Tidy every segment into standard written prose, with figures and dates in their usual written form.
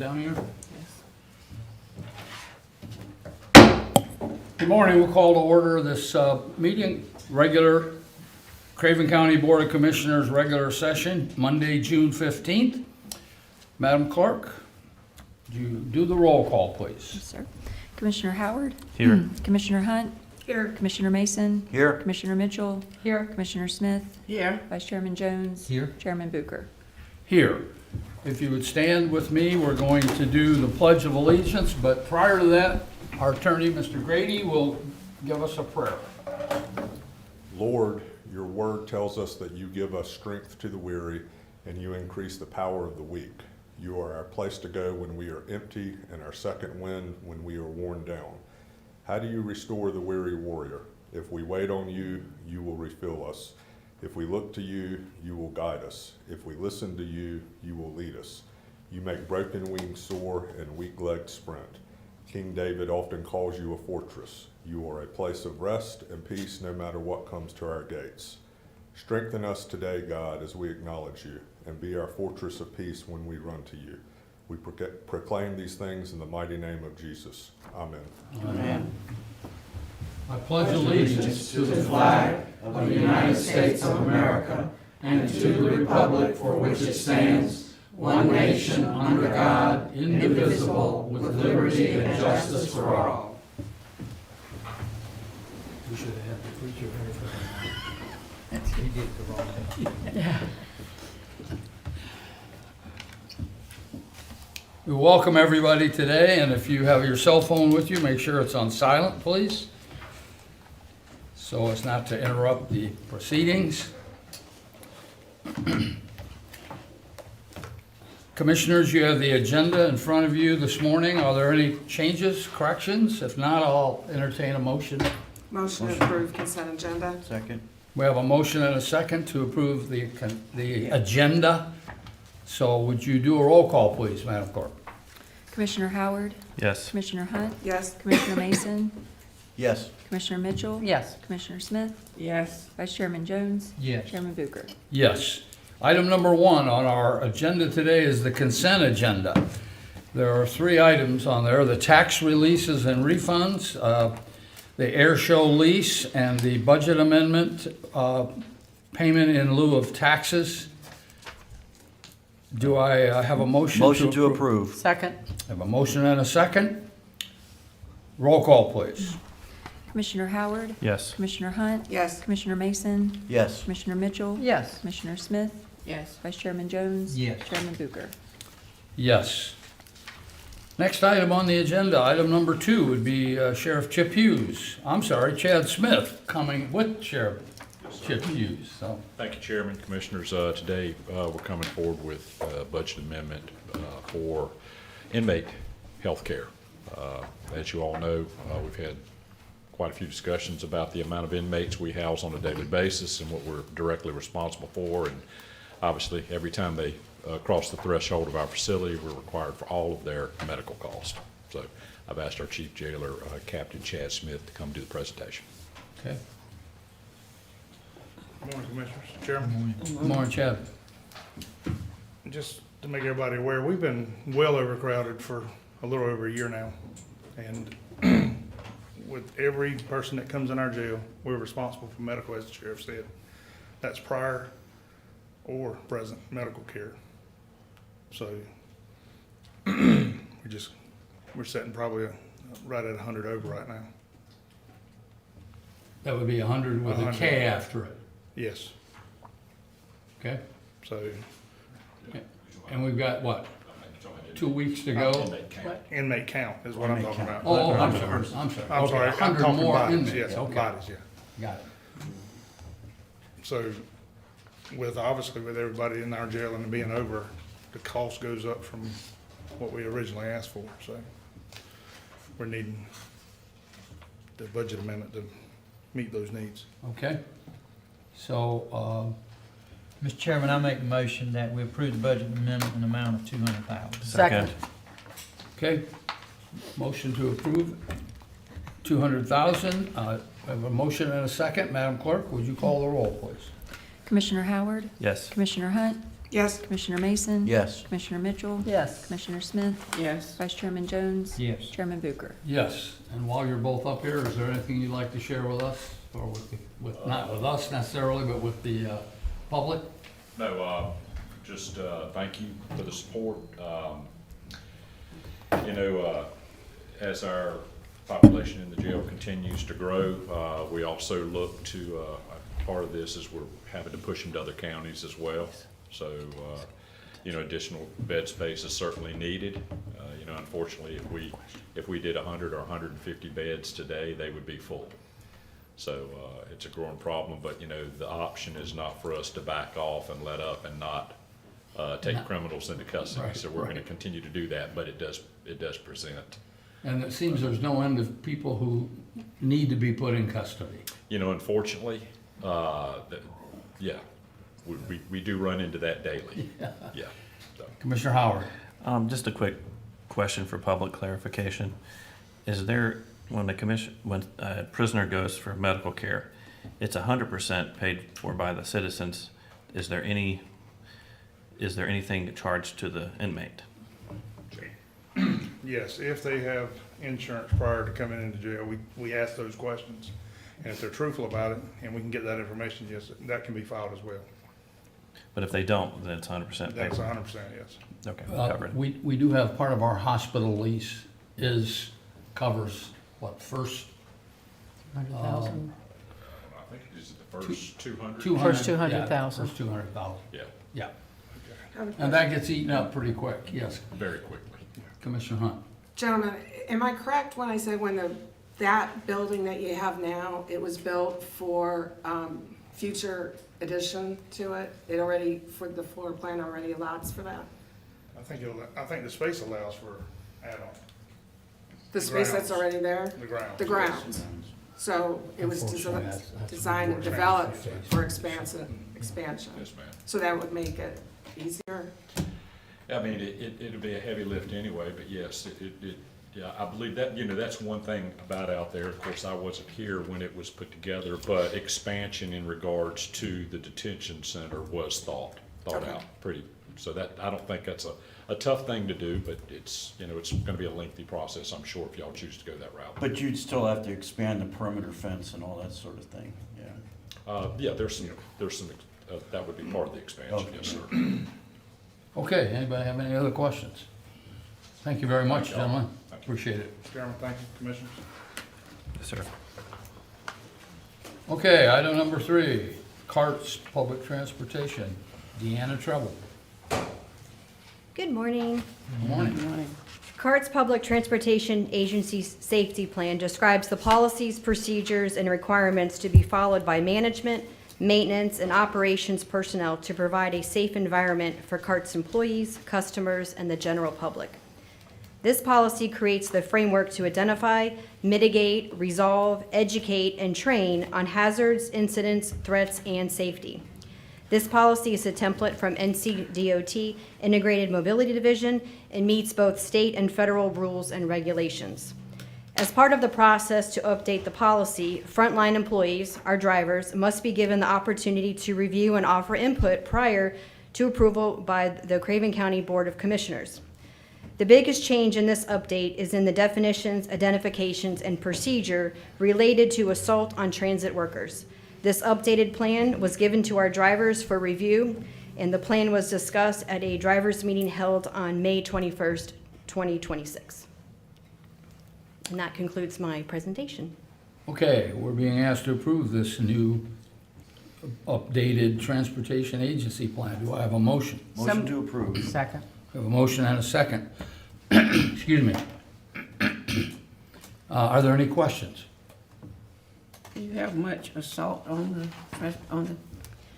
Down here? Good morning. We'll call to order this meeting, regular Craven County Board of Commissioners regular session, Monday, June 15th. Madam Clerk, would you do the roll call, please? Yes, sir. Commissioner Howard? Here. Commissioner Hunt? Here. Commissioner Mason? Here. Commissioner Mitchell? Here. Commissioner Smith? Here. Vice Chairman Jones? Here. Chairman Bucher? Here. If you would stand with me, we're going to do the Pledge of Allegiance, but prior to that, our attorney, Mr. Grady, will give us a prayer. Lord, your word tells us that you give us strength to the weary and you increase the power of the weak. You are our place to go when we are empty and our second wind when we are worn down. How do you restore the weary warrior? If we wait on you, you will refill us. If we look to you, you will guide us. If we listen to you, you will lead us. You make broken wings soar and weak legs sprint. King David often calls you a fortress. You are a place of rest and peace no matter what comes to our gates. Strengthen us today, God, as we acknowledge you, and be our fortress of peace when we run to you. We proclaim these things in the mighty name of Jesus. Amen. Amen. I pledge allegiance To the flag of the United States of America and to the republic for which it stands, one nation under God, indivisible, with liberty and justice for all. We should have had the preacher here for that. He did the wrong thing. We welcome everybody today, and if you have your cell phone with you, make sure it's on silent, please, so as not to interrupt the proceedings. Commissioners, you have the agenda in front of you this morning. Are there any changes, corrections? If not, I'll entertain a motion. Motion to approve consent agenda. Second. We have a motion and a second to approve the agenda. So would you do a roll call, please, Madam Clerk? Commissioner Howard? Yes. Commissioner Hunt? Yes. Commissioner Mason? Yes. Commissioner Mitchell? Yes. Commissioner Smith? Yes. Vice Chairman Jones? Yes. Chairman Bucher? Yes. Item number 1 on our agenda today is the consent agenda. There are 3 items on there: the tax releases and refunds, the air show lease, and the budget amendment, payment in lieu of taxes. Do I have a motion? Motion to approve. Second. I have a motion and a second. Roll call, please. Commissioner Howard? Yes. Commissioner Hunt? Yes. Commissioner Mason? Yes. Commissioner Mitchell? Yes. Commissioner Smith? Yes. Vice Chairman Jones? Yes. Chairman Bucher? Yes. Next item on the agenda, item number 2, would be Sheriff Chip Hughes. I'm sorry, Chad Smith, coming with Sheriff Chip Hughes. So, Thank you, Chairman, Commissioners. Today, we're coming forward with a budget amendment for inmate health care. As you all know, we've had quite a few discussions about the amount of inmates we house on a daily basis and what we're directly responsible for. And obviously, every time they cross the threshold of our facility, we're required for all of their medical costs. So I've asked our Chief Jailer, Captain Chad Smith, to come do the presentation. okay. Good morning, Commissioners. Chairman, Good morning, Chad. just to make everybody aware, we've been well overcrowded for a little over a year now. And with every person that comes in our jail, we're responsible for medical, as the sheriff said. That's prior or present medical care. So we're sitting probably right at 100 over right now. That would be 100 with a 100. K after it, Yes, okay? so And we've got, what, 2 weeks to go? inmate count is what I'm talking about. Oh, I'm sorry. I'm Okay, sorry, I'm 100 talking more bodies, inmates, yes, okay. bodies, yeah. Got it. So obviously with everybody in our jail and being over, the cost goes up from what we originally asked for, so we're needing the budget amendment to meet those needs. Okay. So, Mr. Chairman, I make a motion that we approve the budget amendment in the amount of $200,000. Second. okay, motion to approve, 200,000. I have a motion and a second. Madam Clerk, would you call the roll, please? Commissioner Howard? Yes. Commissioner Hunt? Yes. Commissioner Mason? Yes. Commissioner Mitchell? Yes. Commissioner Smith? Yes. Vice Chairman Jones? Yes. Chairman Bucher? Yes, and while you're both up here, is there anything you'd like to share with us, or with not with us necessarily, but with the public? No, just thank you for the support. As our population in the jail continues to grow, we also look to, part of this is we're having to push them to other counties as well. So, additional bed space is certainly needed. Unfortunately, if we did 100 or 150 beds today, they would be full. So it's a growing problem, but the option is not for us to back off and let up and not take criminals into custody. Right, So we're going to right. continue to do that, but it does present. And it seems there's no end of people who need to be put in custody. Unfortunately, we do run into that daily. Yeah. So. Commissioner Howard? Just a quick question for public clarification. Is there, when a prisoner goes for medical care, it's 100% paid for by the citizens. Is there anything charged to the inmate? Yes, if they have insurance prior to coming into jail, we ask those questions. And if they're truthful about it, and we can get that information, yes, that can be filed as well. But if they don't, then it's 100% paid That's for? 100%, yes. Okay, Uh, covered. we do have part of our hospital lease covers what, first? 100,000. I think it is the first 200. 200, First 200,000. First 200,000, Yeah, yeah. And that gets eaten up pretty quick, yes. very quickly. Commissioner Hunt? Gentlemen, am I correct when I say that building that you have now, it was built for future addition to it? For the floor plan already allows for that? I think the space allows for add-on, The space that's grounds. already there? the grounds. The grounds. So it was Unfortunately, that's designed and developed for expansion. Yes, ma'am. So that would make it easier. I mean, it'd be a heavy lift anyway, but yes, yeah, I believe that, that's one thing about out there. Of course, I wasn't here when it was put together, but expansion in regards to the detention center was thought Okay. out pretty. So that, I don't think that's a tough thing to do, but it's gonna be a lengthy process, I'm sure, if y'all choose to go that route. But you'd still have to expand the perimeter fence and all that sort of thing, yeah. Yeah, there's some, that would be part of the expansion, Okay. yes, sir. Okay, anybody have any other questions? Thank you very much, Thank y'all. gentlemen. Thank you. Appreciate it. Chairman, thank you, Commissioners. Yes, sir. Okay, item number 3, carts, public transportation. Deanna Treble. Good morning. Good morning. CART's Public Transportation Agency Safety Plan describes the policies, procedures, and requirements to be followed by management, maintenance, and operations personnel to provide a safe environment for CART's employees, customers, and the general public. This policy creates the framework to identify, mitigate, resolve, educate, and train on hazards, incidents, threats, and safety. This policy is a template from NCDOT Integrated Mobility Division and meets both state and federal rules and regulations. As part of the process to update the policy, frontline employees, our drivers, must be given the opportunity to review and offer input prior to approval by the Craven County Board of Commissioners. The biggest change in this update is in the definitions, identifications, and procedure related to assault on transit workers. This updated plan was given to our drivers for review, and the plan was discussed at a drivers' meeting held on May 21st, 2026. And that concludes my presentation. Okay, we're being asked to approve this new updated transportation agency plan. Do I have a motion? Motion to approve. Second. We have a motion and a second. Excuse me. Are there any questions? Do you have much assault on the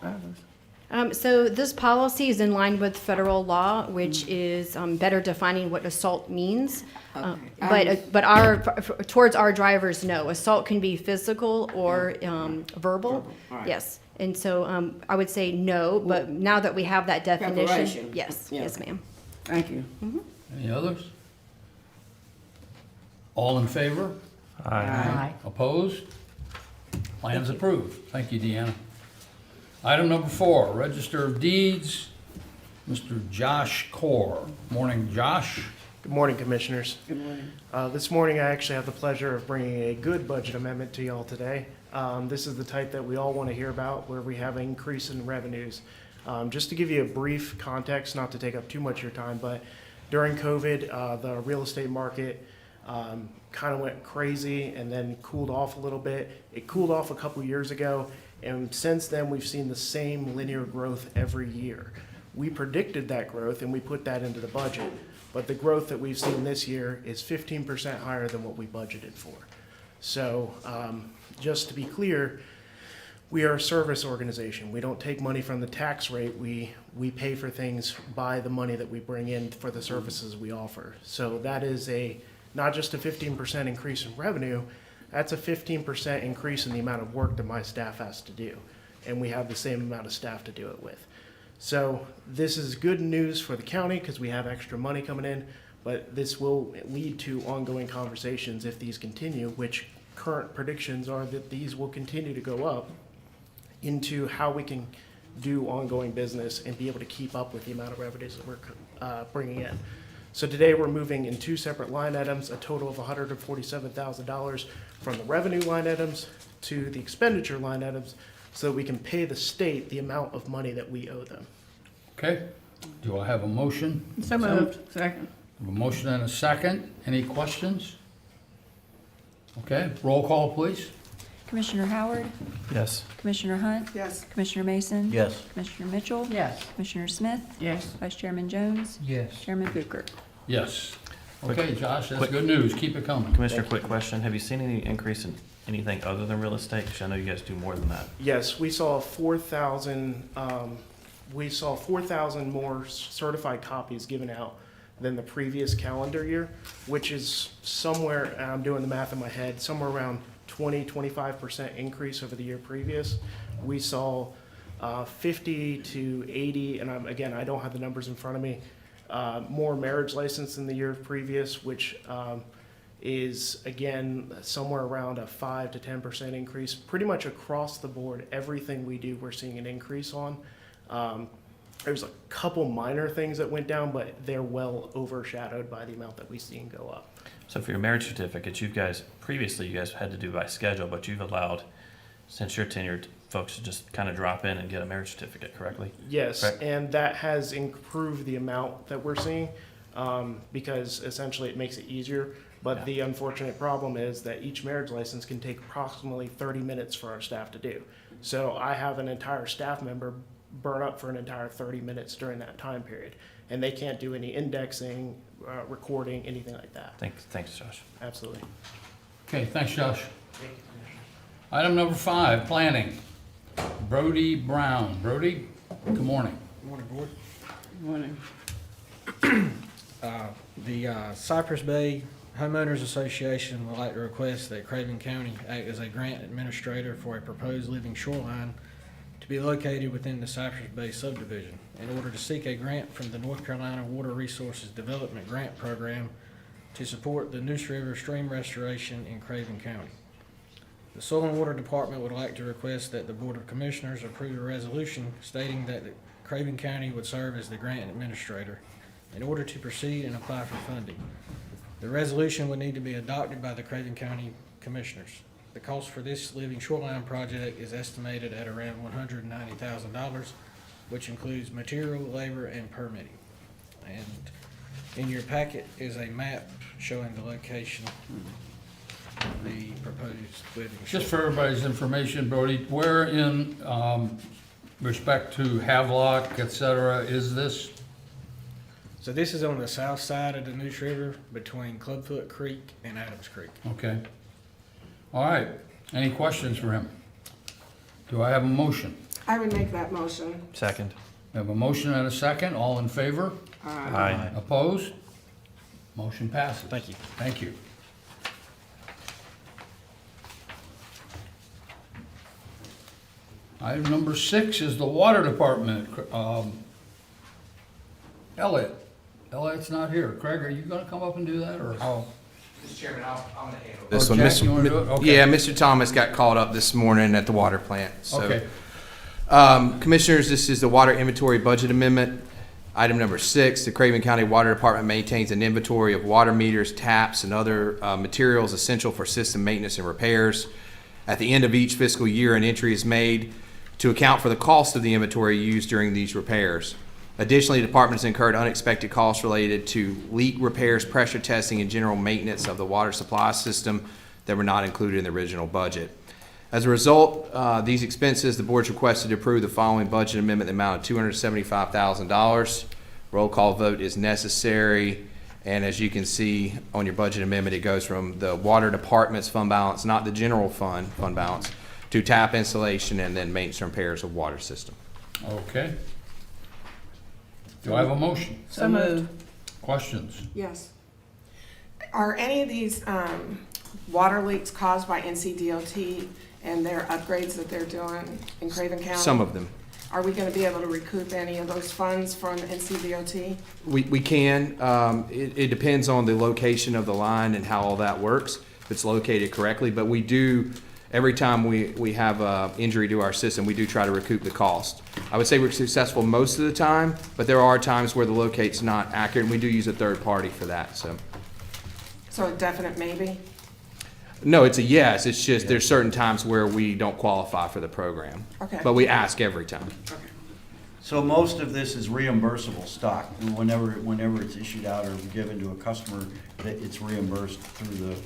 drivers? So this policy is in line with federal law, which is better defining what assault means. But towards our drivers, no. Assault can be physical or verbal. All right. Yes. And so I would say no, but now that we have that definition, Preparation. yes, Yeah. yes, ma'am. Thank you. Any others? All in favor? Aye. Opposed? Plan's approved. Thank you, Deanna. Item number 4, Register of Deeds, Mr. Josh Core. Morning, Josh. Good morning, Commissioners. Good morning. This morning, I actually have the pleasure of bringing a good budget amendment to y'all today. This is the type that we all want to hear about, where we have an increase in revenues. Just to give you a brief context, not to take up too much of your time, but during COVID, the real estate market kind of went crazy and then cooled off a little bit. It cooled off a couple years ago, and since then, we've seen the same linear growth every year. We predicted that growth and we put that into the budget, but the growth that we've seen this year is 15% higher than what we budgeted for. So just to be clear, we are a service organization. We don't take money from the tax rate. We pay for things by the money that we bring in for the services we offer. So that is not just a 15% increase in revenue, that's a 15% increase in the amount of work that my staff has to do. And we have the same amount of staff to do it with. So this is good news for the county because we have extra money coming in, but this will lead to ongoing conversations if these continue, which current predictions are that these will continue to go up, into how we can do ongoing business and be able to keep up with the amount of revenues that we're bringing in. So today we're moving in two separate line items, a total of $147,000 from the revenue line items to the expenditure line items, so that we can pay the state the amount of money that we owe them. Okay, do I have a motion? So moved. Second. A motion and a second. Any questions? Okay, roll call, please. Commissioner Howard, Yes. Commissioner Hunt, Yes. Commissioner Mason. Yes. Commissioner Mitchell. Yes. Commissioner Smith, Yes. Vice Chairman Jones, Yes. Chairman Bucher. Yes. Quick- Okay, Josh, that's quick- good news. Keep it coming. Commissioner, quick question. Have you seen any increase in anything other than real estate? Because I know you guys do more than that. Yes, we saw 4,000 more certified copies given out than the previous calendar year, which is somewhere, and I'm doing the math in my head, somewhere around 25% increase over the year previous. We saw 50 to 80, and I don't have the numbers in front of me, more marriage license than the year previous, which is, again, somewhere around a 5 to 10% increase. Pretty much across the board, everything we do, we're seeing an increase on. There's a couple minor things that went down, but they're well overshadowed by the amount that we've seen go up. So for your marriage certificates, previously you guys had to do by schedule, but you've allowed, since you're tenured, folks to just kind of drop in and get a marriage certificate, correctly? Yes, Correct. and that has improved the amount that we're seeing, because essentially it makes it easier. But Yeah. the unfortunate problem is that each marriage license can take approximately 30 minutes for our staff to do. So I have an entire staff member burn up for an entire 30 minutes during that time period. And they can't do any indexing, recording, anything like that. Thanks, Josh. Absolutely. Okay, thanks, Josh. Item number 5, planning. Brody Brown. Brody, good morning. Good morning, Board. Morning. The Cypress Bay Homeowners Association would like to request that Craven County act as a grant administrator for a proposed living shoreline to be located within the Cypress Bay subdivision in order to seek a grant from the North Carolina Water Resources Development Grant Program to support the Neuse River stream restoration in Craven County. The Soil and Water Department would like to request that the Board of Commissioners approve a resolution stating that Craven County would serve as the grant administrator in order to proceed and apply for funding. The resolution would need to be adopted by the Craven County Commissioners. The cost for this living shoreline project is estimated at around $190,000, which includes material, labor, and permitting. And in your packet is a map showing the location of the proposed living Just shoreline. for everybody's information, Brody, where in respect to Havelock, et cetera, is this? So this is on the south side of the Neuse River between Clubfoot Creek and Adams Creek. Okay. All right. Any questions for him? Do I have a motion? I would make that motion. Second. We have a motion and a second. All in favor? Aye. Opposed? Motion passes. Thank you. Thank you. Item number 6 is the Water Department. Elliot's not here. Craig, are you gonna come up and do that, or how? Mr. Chairman, I'm gonna handle this Oh, one. Jack, you wanna do it? Okay. Yeah, Mr. Thomas got called up this morning at the water plant. So, Okay. Commissioners, this is the water inventory budget amendment. Item number 6, the Craven County Water Department maintains an inventory of water meters, taps, and other materials essential for system maintenance and repairs. At the end of each fiscal year, an entry is made to account for the cost of the inventory used during these repairs. Additionally, the department has incurred unexpected costs related to leak repairs, pressure testing, and general maintenance of the water supply system that were not included in the original budget. As a result of these expenses, the board's requested to approve the following budget amendment in the amount of $275,000. Roll call vote is necessary, and as you can see on your budget amendment, it goes from the water department's fund balance, not the general fund balance, to tap installation and then maintenance and repairs of water system. Okay. Do I have a motion? So moved. Questions? Yes. Are any of these water leaks caused by NCDOT and their upgrades that they're doing in Craven County? Some of them. Are we going to be able to recoup any of those funds from NCDOT? We can. It depends on the location of the line and how all that works, if it's located correctly. But we do, every time we have an injury to our system, we do try to recoup the cost. I would say we're successful most of the time, but there are times where the locate's not accurate, and we do use a third party for that. So a definite maybe? No, it's a yes. It's just there's certain times where we don't qualify for the program. Okay. But we ask every time. So most of this is reimbursable stock. Whenever it's issued out or given to a customer, that it's reimbursed through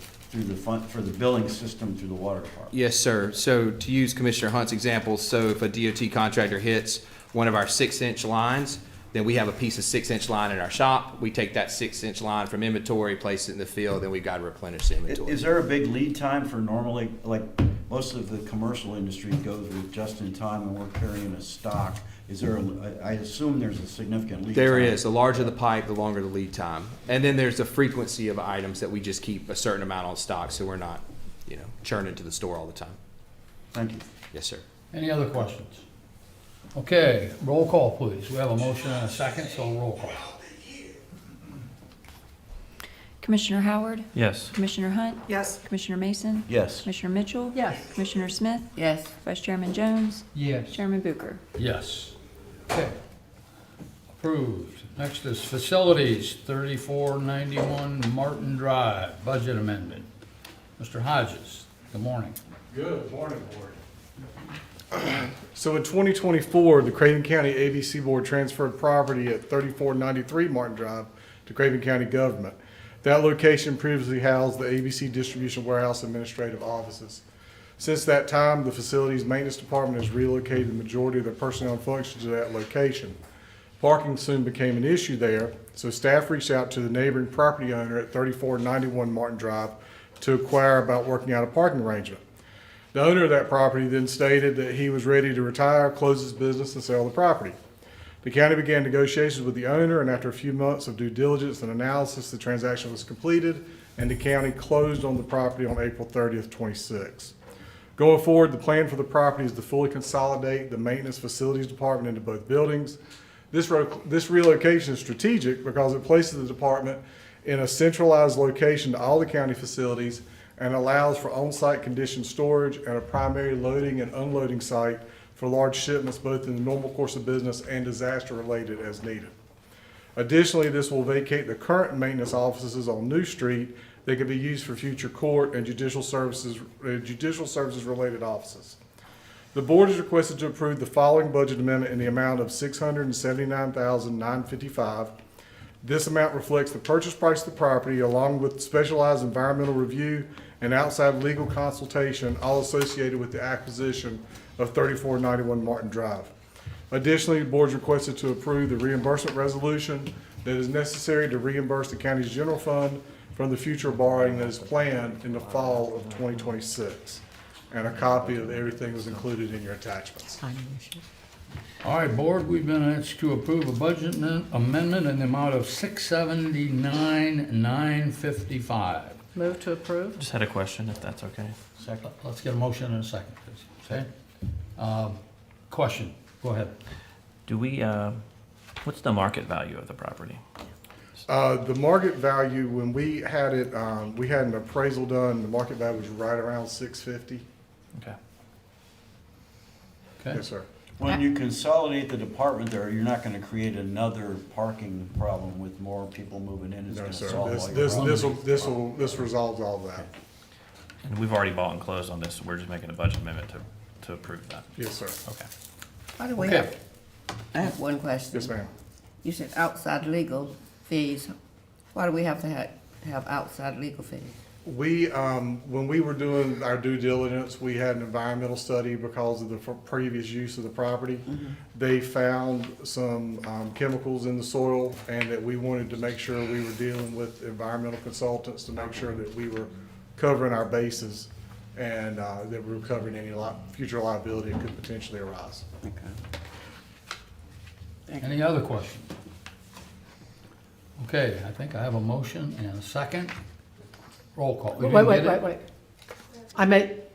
the fund, for the billing system through the water department. Yes, sir. So to use Commissioner Hunt's example, so if a DOT contractor hits one of our 6-inch lines, then we have a piece of 6-inch line in our shop. We take that 6-inch line from inventory, place it in the field, then we've got to replenish the inventory. Is there a big lead time for normally, like most of the commercial industry goes with just in time and we're carrying a stock? Is there, I assume there's a significant lead time? There is. The larger the pipe, the longer the lead time. And then there's the frequency of items that we just keep a certain amount on stock so we're not, churning to the store all the time. Thank you. Yes, sir. Any other questions? Okay, roll call, please. We have a motion and a second, so roll call. Commissioner Howard? Yes. Commissioner Hunt? Yes. Commissioner Mason? Yes. Commissioner Mitchell? Yes. Commissioner Smith? Yes. Vice Chairman Jones? Yes. Chairman Bucher? Yes. Okay. Approved. Next is facilities, 3491 Martin Drive, budget amendment. Mr. Hodges, good morning. Good morning, Board. So in 2024, the Craven County ABC Board transferred property at 3493 Martin Drive to Craven County government. That location previously housed the ABC Distribution Warehouse Administrative Offices. Since that time, the facilities maintenance department has relocated the majority of their personnel and functions to that location. Parking soon became an issue there, so staff reached out to the neighboring property owner at 3491 Martin Drive to inquire about working out a parking arrangement. The owner of that property then stated that he was ready to retire, close his business, and sell the property. The county began negotiations with the owner, and after a few months of due diligence and analysis, the transaction was completed, and the county closed on the property on April 30th, 26. Going forward, the plan for the property is to fully consolidate the maintenance facilities department into both buildings. This relocation is strategic because it places the department in a centralized location to all the county facilities and allows for on-site conditioned storage and a primary loading and unloading site for large shipments both in the normal course of business and disaster-related as needed. Additionally, this will vacate the current maintenance offices on New Street that could be used for future court and judicial services related offices. The board is requested to approve the following budget amendment in the amount of $679,955. This amount reflects the purchase price of the property along with specialized environmental review and outside legal consultation, all associated with the acquisition of 3491 Martin Drive. Additionally, the board is requested to approve the reimbursement resolution that is necessary to reimburse the county's general fund from the future borrowing that is planned in the fall of 2026. And a copy of everything was included in your attachments. All right, board, we've been asked to approve a budget amendment in the amount of $679,955. Move to approve? Just had a question, if that's okay. Second. Let's get a motion in a second, please. Okay? Question, go ahead. Do we, what's the market value of the property? The market value, when we had it, we had an appraisal done, the market value was right around $650. Okay. Okay. Yes, sir. When you consolidate the department there, you're not gonna create another parking problem with more people moving in. It's No, gonna sir. solve all your problems. This resolves all that. And we've already bought and closed on this, so we're just making a budget amendment to approve that. Yes, sir. Okay. Why do we Okay. have, I have one question. Yes, ma'am. You said outside legal fees. Why do we have to have outside legal fees? We, when we were doing our due diligence, we had an environmental study because of the previous use of the property. They found some chemicals in the soil, and that we wanted to make sure we were dealing with environmental consultants to make sure that we were covering our bases and that we were covering any future liability that could potentially arise. Any other questions? Okay, I think I have a motion and a second. Roll call. You didn't get it? I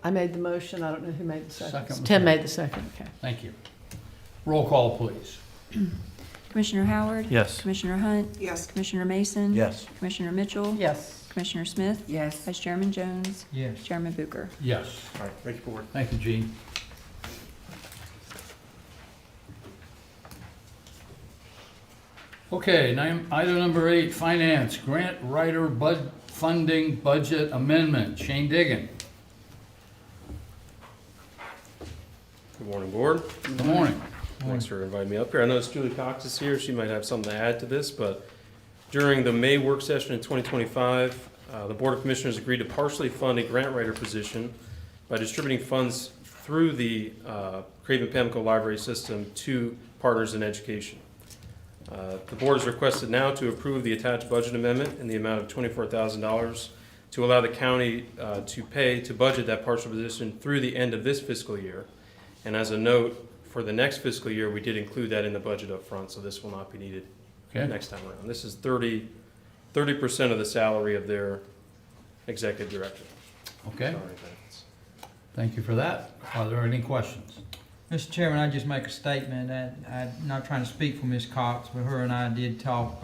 made the motion, I don't know who made the second. Second was Tim Tim. made the second, okay. Thank you. Roll call, please. Commissioner Howard? Yes. Commissioner Hunt? Yes. Commissioner Mason? Yes. Commissioner Mitchell? Yes. Commissioner Smith? Yes. Vice Chairman Jones? Yes. Chairman Bucher? Yes. All right, thank you, board. Thank you, Gene. Okay, item number 8, finance, grant writer funding budget amendment. Shane Diggin. Good morning, Board. Good morning. Thanks for inviting me up here. I noticed Julie Cox is here. She might have something to add to this, but during the May work session in 2025, the Board of Commissioners agreed to partially fund a grant writer position by distributing funds through the Craven Pamlico Library System to Partners in Education. The Board is requested now to approve the attached budget amendment in the amount of $24,000 to allow the county to budget that partial position through the end of this fiscal year. And as a note, for the next fiscal year, we did include that in the budget up front, so this will not be needed next time around. This is 30% of the salary of their executive director. Okay, Sorry, thanks. thank you for that. Are there any questions? Mr. Chairman, I just make a statement that I'm not trying to speak for Ms. Cox, but her and I did talk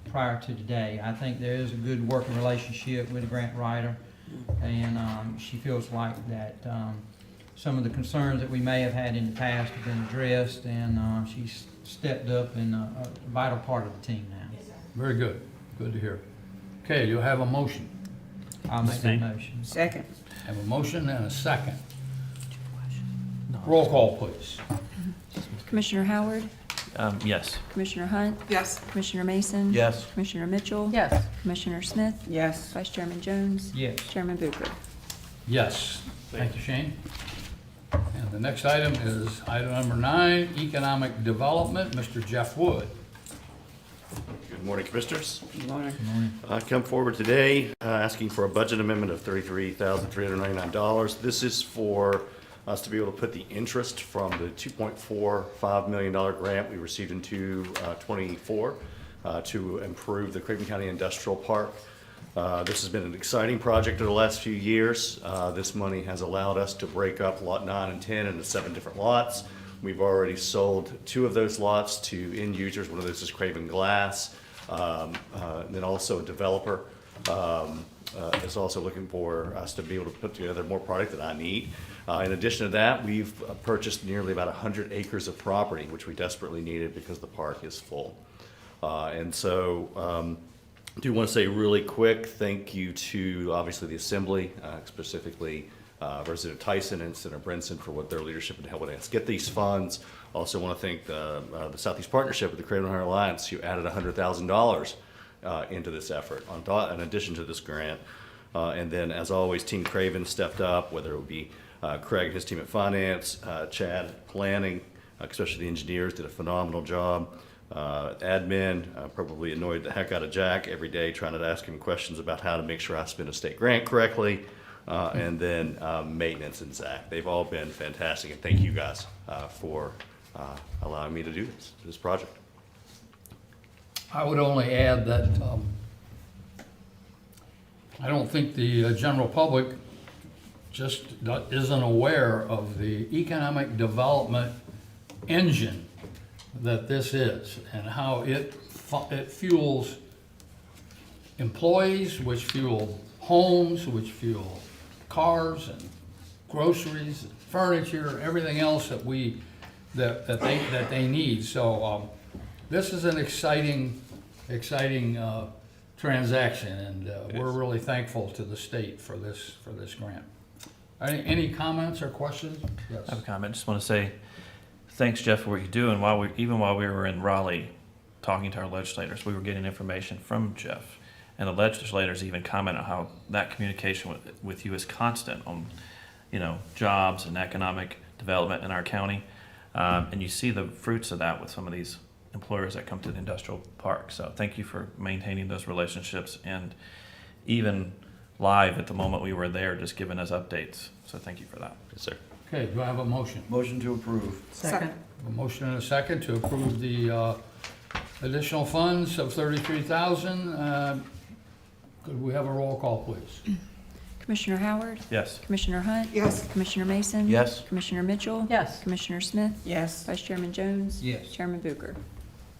prior to today. I think there is a good working relationship with the grant writer, and she feels like that some of the concerns that we may have had in the past have been addressed, and she's stepped up and a vital part of the team now. Very good. Good to hear. Okay, you'll have a motion. I'll make that motion. Second. Have a motion and a second. Roll call, please. Commissioner Howard? Yes. Commissioner Hunt? Yes. Commissioner Mason? Yes. Commissioner Mitchell? Yes. Commissioner Smith? Yes. Vice Chairman Jones? Yes. Chairman Bucher? Yes. Thank you, Shane. And the next item is item number 9, economic development. Mr. Jeff Wood. Good morning, Commissioners. Good morning. I come forward today asking for a budget amendment of $33,399. This is for us to be able to put the interest from the $2.45 million grant we received in 2024 to improve the Craven County Industrial Park. This has been an exciting project over the last few years. This money has allowed us to break up Lot 9 and 10 into 7 different lots. We've already sold 2 of those lots to end users. One of those is Craven Glass. Then also a developer is also looking for us to be able to put together more product that I need. In addition to that, we've purchased nearly about 100 acres of property, which we desperately needed because the park is full. And so I do want to say really quick thank you to obviously the Assembly, specifically Representative Tyson and Senator Brinson for what their leadership in helping us get these funds. Also want to thank the Southeast Partnership with the Craven Hunter Alliance, who added $100,000 into this effort in addition to this grant. And then, as always, Team Craven stepped up, whether it would be Craig and his team at Finance, Chad Planning, especially the engineers, did a phenomenal job. Admin probably annoyed the heck out of Jack every day trying to ask him questions about how to make sure I spend a state grant correctly. And then maintenance and Zach. They've all been fantastic, and thank you guys for allowing me to do this project. I would only add that I don't think the general public just isn't aware of the economic development engine that this is and how it fuels employees, which fuel homes, which fuel cars and groceries, and furniture, everything else that we that they need. So this is an exciting transaction, and we're really thankful to the state for this grant. Any comments or questions? Yes. I have a comment. Just want to say thanks, Jeff, for what you do. And even while we were in Raleigh talking to our legislators, we were getting information from Jeff. And the legislators even comment on how that communication with you is constant on, jobs and economic development in our county. And you see the fruits of that with some of these employers that come to the industrial park. So thank you for maintaining those relationships, and even live at the moment we were there, just giving us updates. So thank you for that. Yes, sir. Okay, do I have a motion? Motion to approve. Second. A motion and a second to approve the additional funds of $33,000. Could we have a roll call, please? Commissioner Howard? Yes. Commissioner Hunt? Yes. Commissioner Mason? Yes. Commissioner Mitchell? Yes. Commissioner Smith? Yes. Vice Chairman Jones? Yes. Chairman Bucher?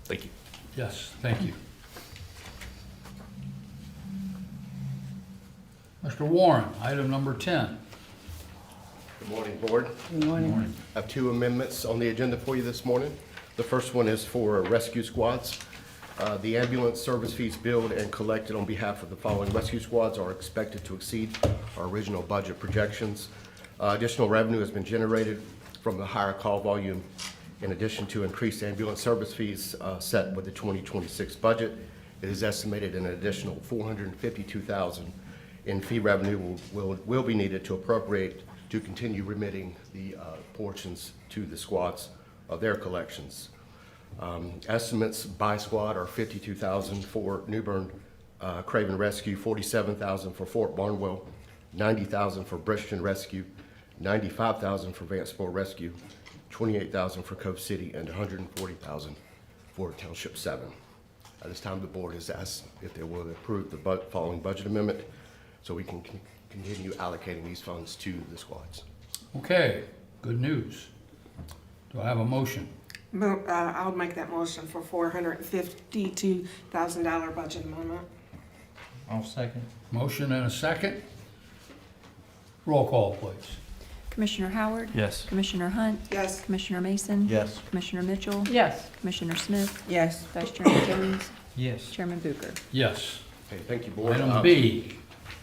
Thank you. Yes, thank you. Mr. Warren, item number 10. Good morning, Board. Good morning. I have two amendments on the agenda for you this morning. The first one is for rescue squads. The ambulance service fees billed and collected on behalf of the following rescue squads are expected to exceed our original budget projections. Additional revenue has been generated from the higher call volume, in addition to increased ambulance service fees set with the 2026 budget. It is estimated an additional $452,000 in fee revenue will be needed to appropriate to continue remitting the portions to the squads of their collections. Estimates by squad are $52,000 for New Bern Craven Rescue, $47,000 for Fort Barnwell, $90,000 for Bridgeton Rescue, $95,000 for Vanceboro Rescue, $28,000 for Cove City, and $140,000 for Township 7. At this time, the board has asked if they will approve the following budget amendment so we can continue allocating these funds to the squads. Okay, good news. Do I have a motion? I'll make that motion for $452,000 budget amendment. I'll second. Motion and a second. Roll call, please. Commissioner Howard? Yes. Commissioner Hunt? Yes. Commissioner Mason? Yes. Commissioner Mitchell? Yes. Commissioner Smith? Yes. Vice Chairman Jones? Yes. Chairman Bucher? Yes. Okay, thank you, Board. Item B.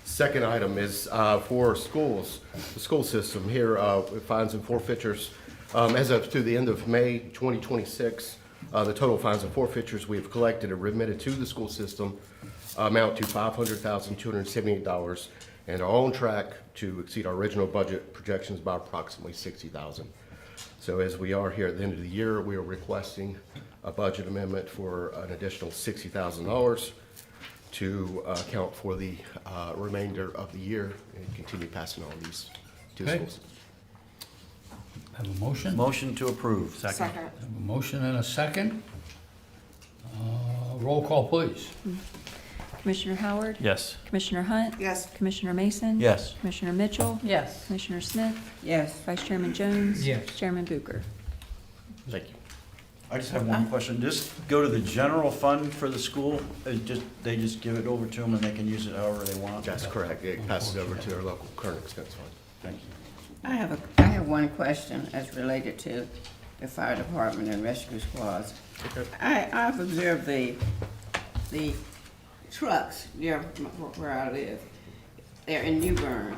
Second item is for schools, the school system here, with fines and forfeitures. As of to the end of May 2026, the total fines and forfeitures we have collected and remitted to the school system amount to $500,278 and are on track to exceed our original budget projections by approximately $60,000. So as we are here at the end of the year, we are requesting a budget amendment for an additional $60,000 to account for the remainder of the year and continue passing on these to Okay. schools. Have a motion? Motion to approve. Second. Have a motion and a second. Roll call, please. Commissioner Howard? Yes. Commissioner Hunt? Yes. Commissioner Mason? Yes. Commissioner Mitchell? Yes. Commissioner Smith? Yes. Vice Chairman Jones? Yes. Chairman Bucher? Thank you. I just have one question. Just go to the general fund for the school, and they just give it over to them and they can use it however they want? That's correct. It passes over to our local current expense fund. Thank you. I have one question as related to the fire department and rescue squads. I've observed the trucks near where I live. They're in New Bern,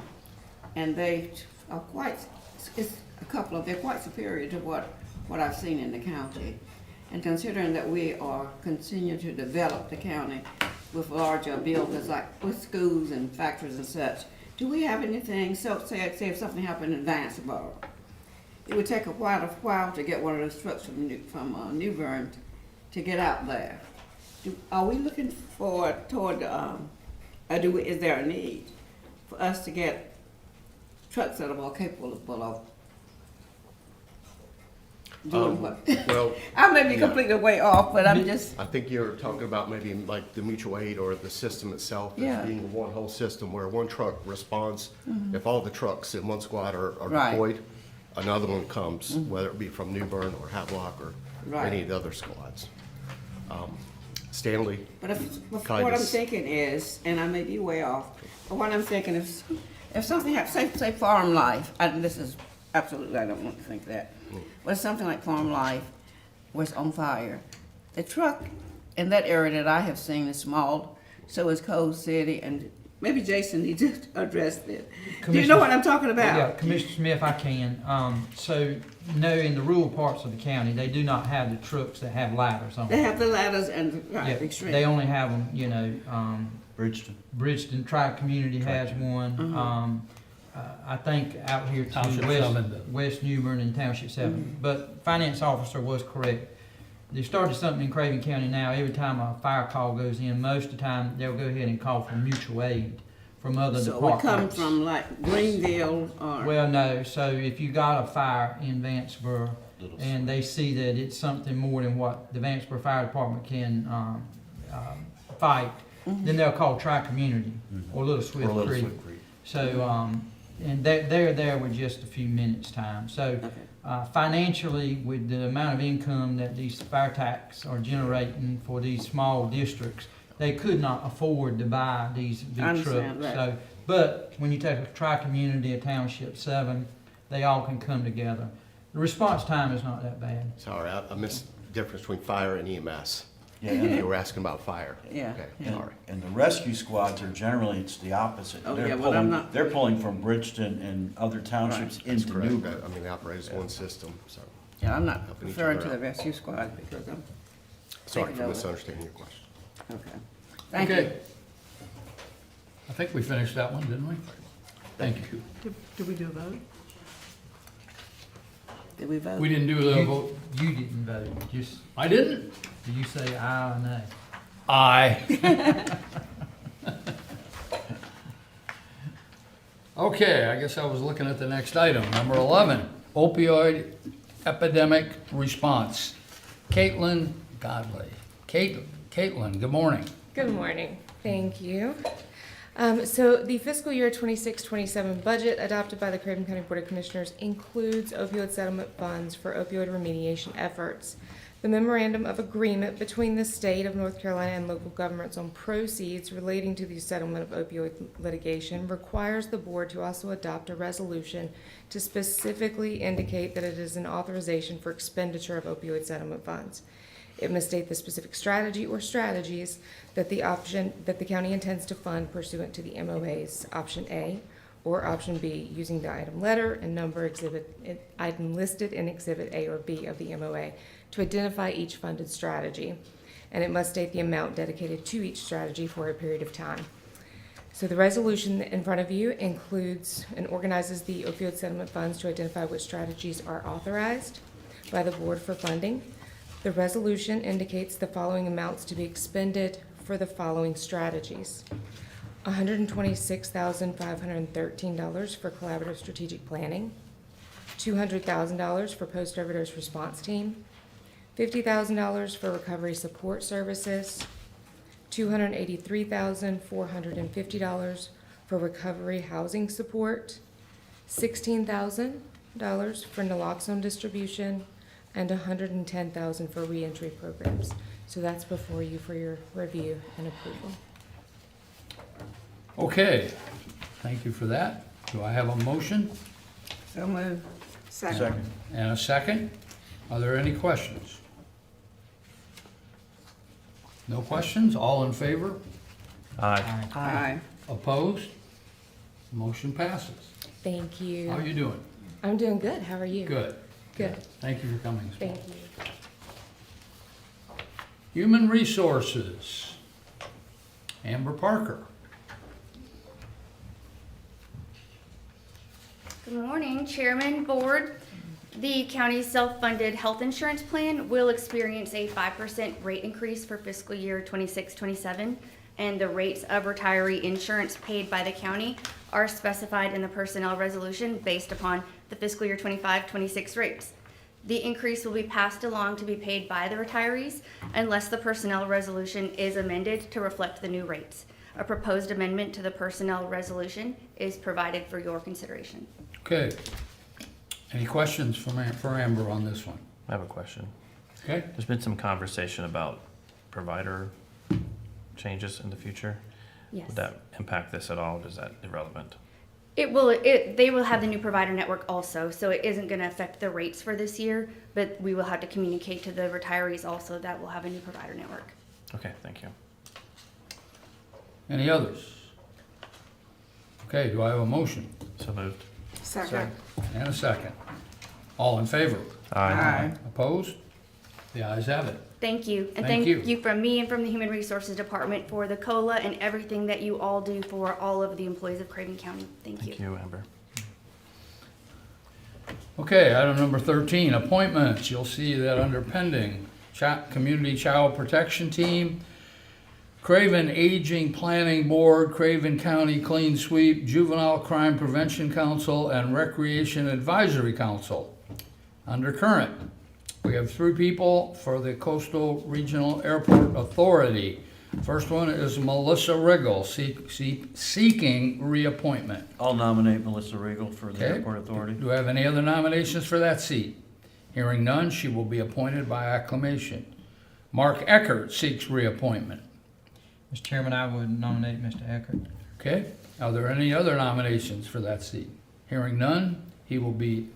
and they are they're quite superior to what I've seen in the county. And considering that we are continuing to develop the county with larger buildings like with schools and factories and such, do we have anything, say if something happened in Vanceboro, it would take a while to get one of those trucks from New Bern to get out there. Are we looking forward toward, is there a need for us to get trucks that are more capable of doing what? Well, I may be completely way off, but I'm just, I think you're talking about maybe like the mutual aid or the system itself Yeah. as being one whole system where one truck responds. If all the trucks in one squad are Right. deployed, another one comes, whether it be from New Bern or Havelock or Right. any of the other squads. Stanley. but what I'm Kindness. thinking is, and I may be way off, but what I'm thinking is, if something happens, say farm life, and this is absolutely, I don't want to think that. But something like Farm Life was on fire. The truck in that area that I have seen is small, so is Cold City, and maybe Jason needs to address this. Do you know what I'm talking about? Yeah, Commissioner Smith, I can. So, no, in the rural parts of the county, they do not have the trucks that have ladders on them. They have the ladders and, Yeah, right, extreme. they only have them, you know, Bridgeton. Tri-Community has one. I think out here Township too, seven. West Newbern and Township 7. But finance officer was correct. They started something in Craven County now. Every time a fire call goes in, most of the time, they'll go ahead and call for mutual aid from other So departments. it comes from like Greenville or? Well, no, so if you got a fire in Vanceboro and they see that it's something more than what the Vanceboro Fire Department can fight, then they'll call Tri-Community or Little Swift Creek. So, and they're there with just a few minutes' time. So financially, with the amount of income that these fire tax are generating for these small districts, they could not afford to buy these big I trucks. understand that. So, but when you take a Tri-Community, a Township 7, they all can come together. The response time is not that bad. Sorry, I missed the difference between fire and EMS. Yeah, You were asking about fire. Yeah. Okay, Yeah. sorry. And the rescue squads are generally, it's the opposite. Oh, They're yeah, well, I'm not- They're pulling from Bridgeton and other townships That's into correct. Newburgh. I mean, they operate as one system, so. Yeah, I'm not Helping each referring other to the out. rescue squad because I'm Sorry taking for over. misunderstanding your question. Okay. Thank you. Okay. I think we finished that one, didn't we? Thank you. Did we do a vote? Did we vote? We didn't do the vote. You didn't vote, just, I didn't? did you say aye or nay? Aye. Okay, I guess I was looking at the next item, number 11, opioid epidemic response. Caitlin Godley. Caitlin, good morning. Good morning. Thank you. So the fiscal year 26-27 budget adopted by the Craven County Board of Commissioners includes opioid settlement funds for opioid remediation efforts. The memorandum of agreement between the state of North Carolina and local governments on proceeds relating to the settlement of opioid litigation requires the board to also adopt a resolution to specifically indicate that it is an authorization for expenditure of opioid settlement funds. It must state the specific strategy or strategies that the county intends to fund pursuant to the MOA's option A or option B, using the item letter and number item listed in exhibit A or B of the MOA to identify each funded strategy. And it must state the amount dedicated to each strategy for a period of time. So the resolution in front of you includes and organizes the opioid settlement funds to identify which strategies are authorized by the board for funding. The resolution indicates the following amounts to be expended for the following strategies. $126,513 for collaborative strategic planning, $200,000 for post-overdose response team, $50,000 for recovery support services, $283,450 for recovery housing support, $16,000 for naloxone distribution, and $110,000 for reentry programs. So that's before you for your review and approval. Okay, thank you for that. Do I have a motion So moved. Second. and a second? Are there any questions? No questions? All in favor? Aye. Aye. Opposed? Motion passes. Thank you. How are you doing? I'm doing good. How are you? Good. Good. Thank you for coming. this Thank morning. you. Human Resources. Amber Parker. Good morning, Chairman, Board. The county's self-funded health insurance plan will experience a 5% rate increase for fiscal year 26-27, and the rates of retiree insurance paid by the county are specified in the personnel resolution based upon the fiscal year 25-26 rates. The increase will be passed along to be paid by the retirees unless the personnel resolution is amended to reflect the new rates. A proposed amendment to the personnel resolution is provided for your consideration. Okay. Any questions for Amber on this one? I have a question. Okay. There's been some conversation about provider changes in the future. Yes. Would that impact this at all? Or is that irrelevant? They will have the new provider network also, so it isn't gonna affect the rates for this year, but we will have to communicate to the retirees also that we'll have a new provider network. Okay, thank you. Any others? Okay, do I have a motion? So moved. Second. And a second. All in favor? Aye. Opposed? The ayes have it. Thank you. And Thank thank you. you from me and from the Human Resources Department for the COLA and everything that you all do for all of the employees of Craven County. Thank you. Thank you, Amber. Okay, item number 13, appointments. You'll see that under pending, Community Child Protection Team, Craven Aging Planning Board, Craven County Clean Sweep, Juvenile Crime Prevention Council, and Recreation Advisory Council. Under current, we have 3 people for the Coastal Regional Airport Authority. First one is Melissa Riggle, seeking reappointment. I'll nominate Melissa Regal for the Okay. Airport Authority. Do I have any other nominations for that seat? Hearing none, she will be appointed by acclamation. Mark Eckert seeks reappointment. Mr. Chairman, I would nominate Mr. Eckert. Okay, are there any other nominations for that seat? Hearing none, he will be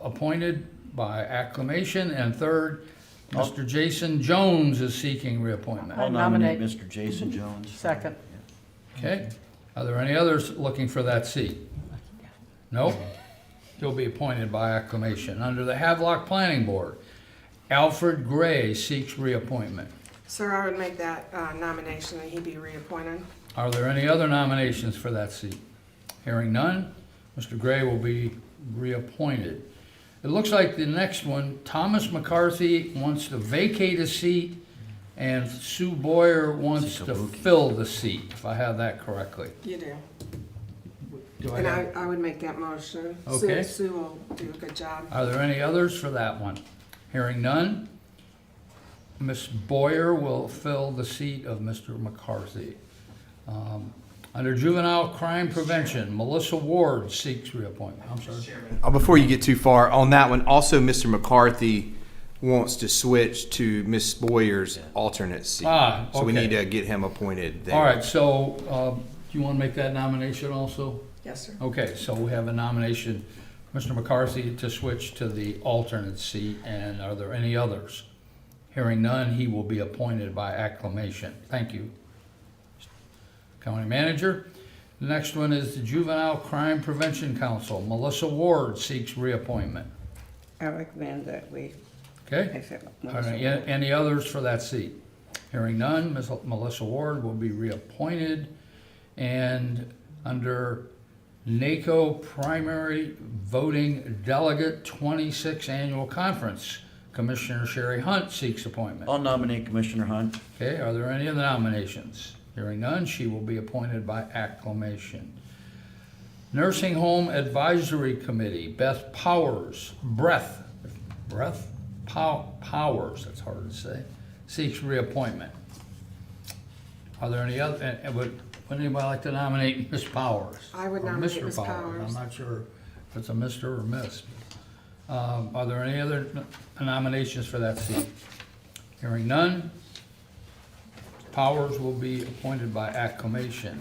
appointed by acclamation. And third, Mr. Jason Jones is seeking reappointment. I'll nominate Mr. Jason Jones. Second. Okay, are there any others looking for that seat? No? He'll be appointed by acclamation. Under the Havelock Planning Board, Alfred Gray seeks reappointment. Sir, I would make that nomination that he be reappointed. Are there any other nominations for that seat? Hearing none, Mr. Gray will be reappointed. It looks like the next one, Thomas McCarthy wants to vacate a seat, and Sue Boyer wants to fill the seat, if I have that correctly. You do. Do I And have- I would make that motion. Okay. Sue will do a good job. Are there any others for that one? Hearing none, Ms. Boyer will fill the seat of Mr. McCarthy. Under Juvenile Crime Prevention, Melissa Ward seeks reappointment. I'm sorry. Before you get too far, on that one, also Mr. McCarthy wants to switch to Ms. Boyer's alternate seat. So we okay. need to get him appointed there. All right, so do you want to make that nomination also? Yes, sir. Okay, so we have a nomination, Mr. McCarthy, to switch to the alternate seat, and are there any others? Hearing none, he will be appointed by acclamation. Thank you, County Manager. The next one is the Juvenile Crime Prevention Council. Melissa Ward seeks reappointment. I recommend that we Okay? accept Are there any others for that seat? Hearing none, Ms. Melissa Ward will be reappointed. And under NACO Primary Voting Delegate 26 Annual Conference, Commissioner Sherry Hunt seeks appointment. I'll nominate Commissioner Hunt. Okay, are there any other nominations? Hearing none, she will be appointed by acclamation. Nursing Home Advisory Committee, Beth Powers, Powers, that's hard to say, seeks reappointment. Are there any other, would anybody like to nominate Ms. Powers? I would Or nominate Mr. Ms. Powers. I'm not sure if it's a Mr. or Miss. Are there any other nominations for that seat? Hearing none, Powers will be appointed by acclamation.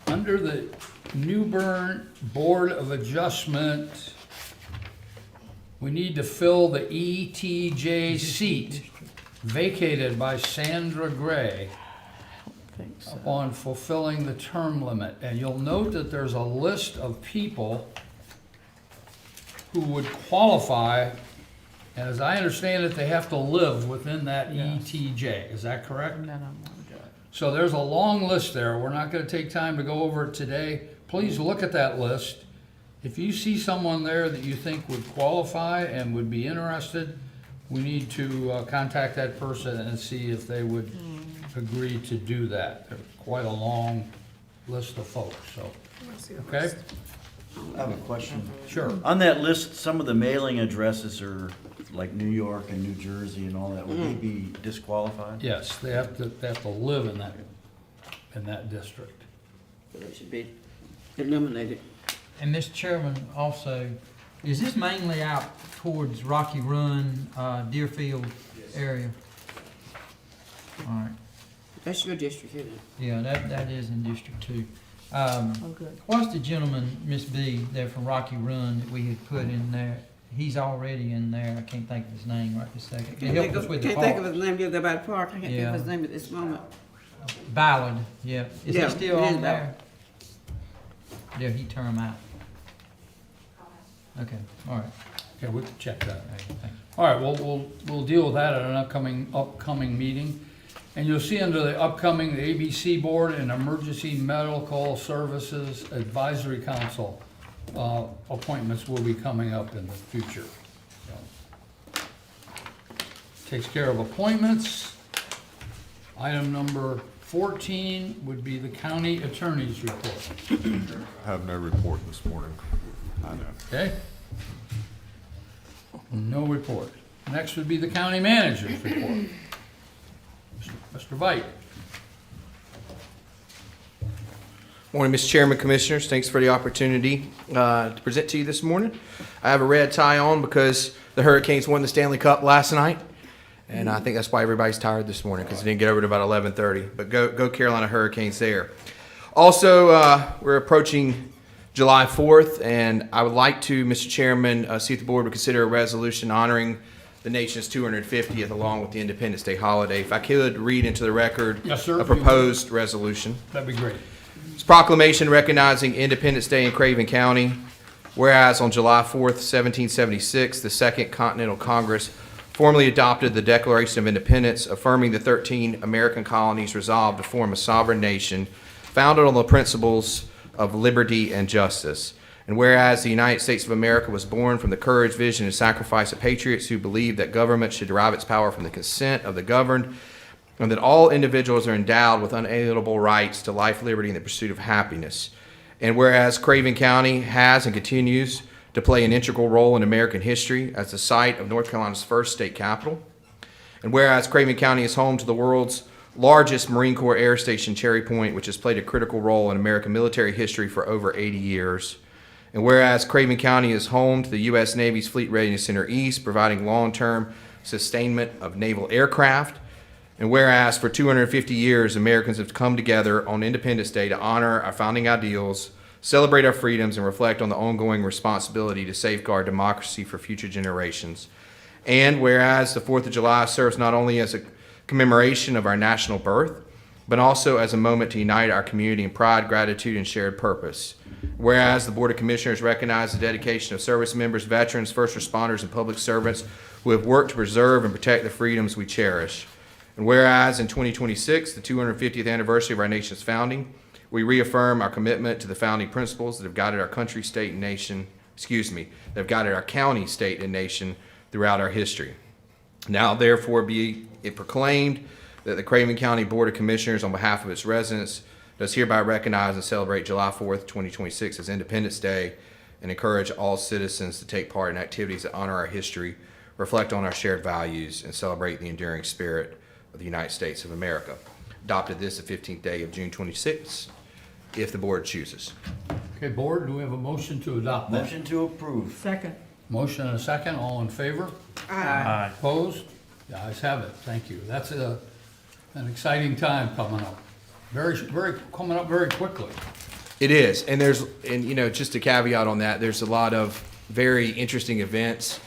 Under the New Bern Board of Adjustment, we need to fill the ETJ seat vacated by Sandra Gray upon fulfilling the term limit. And you'll note that there's a list of people who would qualify, and as I understand it, they have to live within that ETJ. Is that correct? So there's a long list there. We're not going to take time to go over it today. Please look at that list. If you see someone there that you think would qualify and would be interested, we need to contact that person and see if they would agree to do that. There's quite a long list of folks, so, okay? I have a question. Sure. On that list, some of the mailing addresses are like New York and New Jersey and all that. Would they be disqualified? Yes, they have to live in that district. They should be eliminated. And Mr. Chairman, also, is this mainly out towards Rocky Run, Deerfield area? All right. That's your district, isn't it? Yeah, that is in District 2. Oh, good. What's the gentleman, Miss B, there from Rocky Run that we had put in there? He's already in there. I can't think of his name right this second. He helped us with the Can't think of park. his name, you're there by the park, I can't think Yeah. of his name at this moment. Ballard, yeah. Is Yeah, he still it is on there? Yeah, he term out. Okay, all right. Okay, we can check that. All right, thank you. All right, we'll deal with that at an upcoming meeting. And you'll see under the upcoming, the ABC Board and Emergency Medical Services Advisory Council appointments will be coming up in the future. So, takes care of appointments. Item number 14 would be the county attorney's report. I have no report this morning. I know. Okay? No report. Next would be the county manager's report. Mr. Vite. Morning, Mr. Chairman, Commissioners. Thanks for the opportunity to present to you this morning. I have a red tie on because the Hurricanes won the Stanley Cup last night, and I think that's why everybody's tired this morning, because it didn't get over to about 11:30. But go Carolina Hurricanes there. Also, we're approaching July 4th, and I would like to, Mr. Chairman, see if the board would consider a resolution honoring the nation's 250th along with the Independence Day holiday. If I could read into the record Yes, sir. a proposed resolution. That'd be great. It's proclamation recognizing Independence Day in Craven County. Whereas on July 4th, 1776, the Second Continental Congress formally adopted the Declaration of Independence, affirming the 13 American colonies resolved to form a sovereign nation founded on the principles of liberty and justice. And whereas the United States of America was born from the courage, vision, and sacrifice of patriots who believed that government should derive its power from the consent of the governed, and that all individuals are endowed with unalienable rights to life, liberty, and the pursuit of happiness. And whereas Craven County has and continues to play an integral role in American history as the site of North Carolina's first state capital. And whereas Craven County is home to the world's largest Marine Corps Air Station, Cherry Point, which has played a critical role in American military history for over 80 years. And whereas Craven County is home to the U.S. Navy's Fleet Readiness Center East, providing long-term sustainment of naval aircraft. And whereas for 250 years, Americans have come together on Independence Day to honor our founding ideals, celebrate our freedoms, and reflect on the ongoing responsibility to safeguard democracy for future generations. And whereas the 4th of July serves not only as a commemoration of our national birth, but also as a moment to unite our community in pride, gratitude, and shared purpose. Whereas the Board of Commissioners recognize the dedication of service members, veterans, first responders, and public servants who have worked to preserve and protect the freedoms we cherish. And whereas in 2026, the 250th anniversary of our nation's founding, we reaffirm our commitment to the founding principles that have guided our country, state, and nation, that have guided our county, state, and nation throughout our history. Now, therefore, be it proclaimed that the Craven County Board of Commissioners, on behalf of its residents, does hereby recognize and celebrate July 4th, 2026 as Independence Day and encourage all citizens to take part in activities that honor our history, reflect on our shared values, and celebrate the enduring spirit of the United States of America. Adopted this the 15th day of June 26th, if the board chooses. Okay, board, do we have a motion to adopt that? Motion to approve. Second. Motion and a second, all in favor? Aye. Opposed? The ayes have it, thank you. That's an exciting time coming up. Coming up very quickly. It is, and just a caveat on that, there's a lot of very interesting events.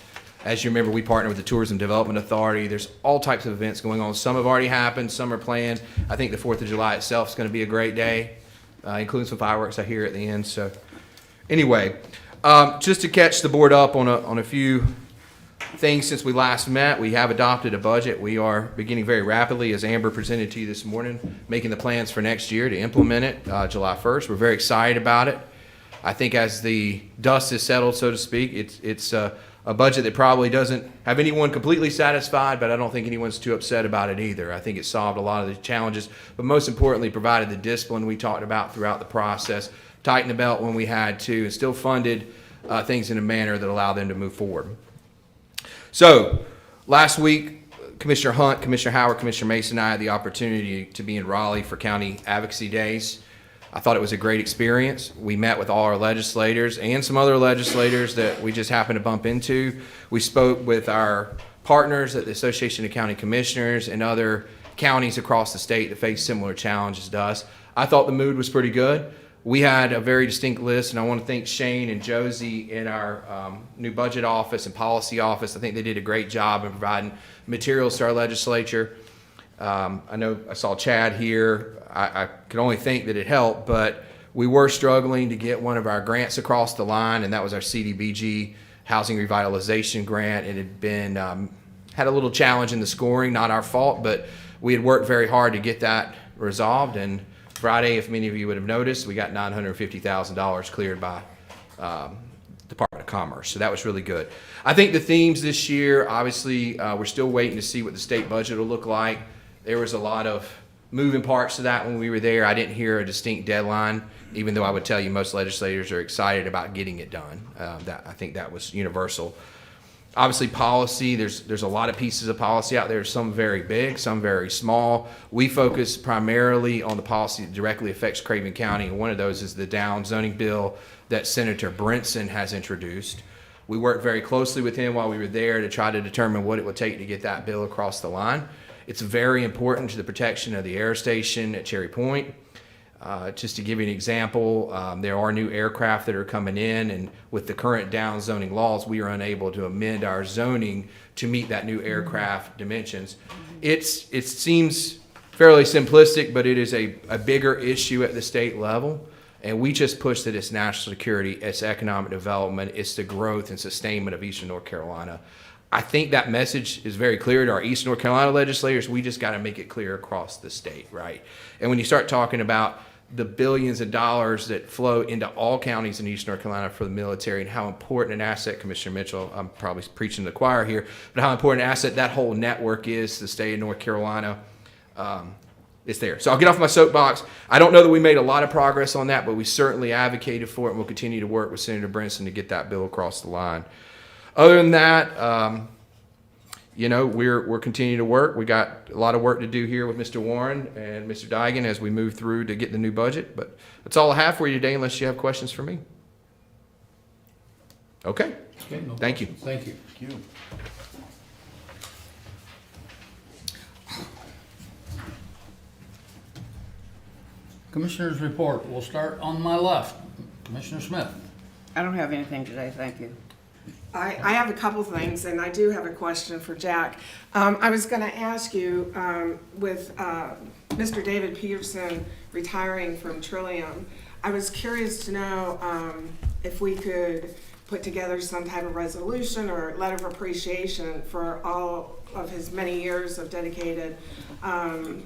As you remember, we partner with the Tourism Development Authority. There's all types of events going on. Some have already happened, some are planned. I think the 4th of July itself is going to be a great day, including some fireworks I hear at the end. So anyway, just to catch the board up on a few things since we last met, we have adopted a budget. We are beginning very rapidly, as Amber presented to you this morning, making the plans for next year to implement it July 1st. We're very excited about it. I think as the dust is settled, so to speak, it's a budget that probably doesn't have anyone completely satisfied, but I don't think anyone's too upset about it either. I think it solved a lot of the challenges, but most importantly, provided the discipline we talked about throughout the process, tightened the belt when we had to, and still funded things in a manner that allowed them to move forward. So, last week, Commissioner Hunt, Commissioner Howard, Commissioner Mason, and I had the opportunity to be in Raleigh for County Advocacy Days. I thought it was a great experience. We met with all our legislators and some other legislators that we just happened to bump into. We spoke with our partners at the Association of County Commissioners and other counties across the state that face similar challenges to us. I thought the mood was pretty good. we had a very distinct list, and I want to thank Shane and Josie in our new budget office and policy office. I think they did a great job in providing materials to our legislature. I know I saw Chad here. I can only think that it helped, but we were struggling to get one of our grants across the line, and that was our CDBG Housing Revitalization Grant. It had been had a little challenge in the scoring, not our fault, but we had worked very hard to get that resolved. And Friday, if many of you would have noticed, we got $950,000 cleared by Department of Commerce. So that was really good. I think the themes this year, obviously, we're still waiting to see what the state budget will look like. There was a lot of moving parts to that when we were there. I didn't hear a distinct deadline, even though I would tell you most legislators are excited about getting it done. I think that was universal. Obviously, policy, there's a lot of pieces of policy out there, some very big, some very small. We focus primarily on the policy that directly affects Craven County, and one of those is the down zoning bill that Senator Brinson has introduced. We worked very closely with him while we were there to try to determine what it would take to get that bill across the line. It's very important to the protection of the air station at Cherry Point. Just to give you an example, there are new aircraft that are coming in, and with the current down zoning laws, we are unable to amend our zoning to meet that new aircraft dimensions. It seems fairly simplistic, but it is a bigger issue at the state level, and we just push that it's national security, it's economic development, it's the growth and sustainment of Eastern North Carolina. I think that message is very clear to our Eastern North Carolina legislators. We just got to make it clear across the state, right? And when you start talking about the billions of dollars that flow into all counties in Eastern North Carolina for the military and how important an asset, Commissioner Mitchell, I'm probably preaching to the choir here, but how important an asset that whole network is to the state of North Carolina, it's there. So I'll get off my soapbox. I don't know that we made a lot of progress on that, but we certainly advocated for it, and we'll continue to work with Senator Brinson to get that bill across the line. Other than that, you know, we're continuing to work. We got a lot of work to do here with Mr. Warren and Mr. Digan as we move through to get the new budget. But that's all I have for you today, unless you have questions for me. Okay. Thank you. Thank you. Thank you. Commissioners report. We'll start on my left. Commissioner Smith. I don't have anything today, thank you. I have a couple things, and I do have a question for Jack. I was going to ask you, with Mr. David Peterson retiring from Trillium, I was curious to know if we could put together some type of resolution or letter of appreciation for all of his many years of dedicated